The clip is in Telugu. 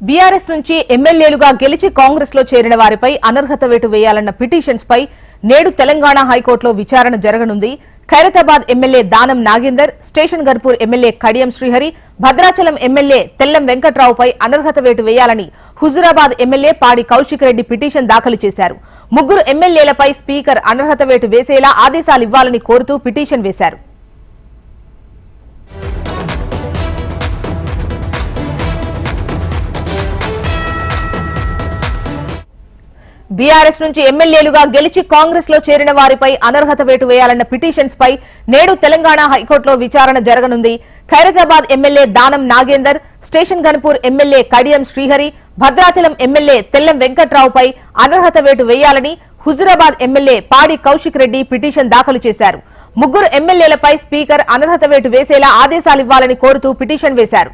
బీఆర్ఎస్ నుంచి ఎమ్మెల్యేలుగా గెలిచి కాంగ్రెస్ లో చేరిన వారిపై అనర్హత వేటు వేయాలన్న పిటిషన్స్ పై నేడు తెలంగాణ హైకోర్టులో విచారణ జరగనుంది. Khairatabad MLA Danam Nagender, Station Ghanpur MLA Kadiyam Srihari, Bhadrachalam MLA Tellam వెంకట్రావుపై అనర్హత వేటు వేయాలని హుజురాబాద్ ఎమ్మెల్యే పాడి కౌశిక్ రెడ్డి పిటిషన్ దాఖలు చేశారు. ముగ్గురు ఎమ్మెల్యేలపై స్పీకర్ అనర్హత వేటు వేసేలా ఆదేశాలివ్వాలని కోరుతూ పిటిషన్ వేశారు. బీఆర్ఎస్ నుంచి ఎమ్మెల్యేలుగా గెలిచి కాంగ్రెస్ లో చేరిన వారిపై అనర్హత వేటు వేయాలన్న పిటిషన్స్ పై నేడు తెలంగాణ హైకోర్టులో విచారణ జరగనుంది. Khairatabad MLA Danam Nagender, Station Ghanpur MLA Kadiyam Srihari, Bhadrachalam MLA Tellam వెంకట్రావుపై అనర్హత వేటు వేయాలని హుజురాబాద్ ఎమ్మెల్యే పాడి కౌశిక్ రెడ్డి పిటిషన్ దాఖలు చేశారు. ముగ్గురు ఎమ్మెల్యేలపై స్పీకర్ అనర్హత వేటు వేసేలా ఆదేశాలివ్వాలని కోరుతూ పిటిషన్ వేశారు.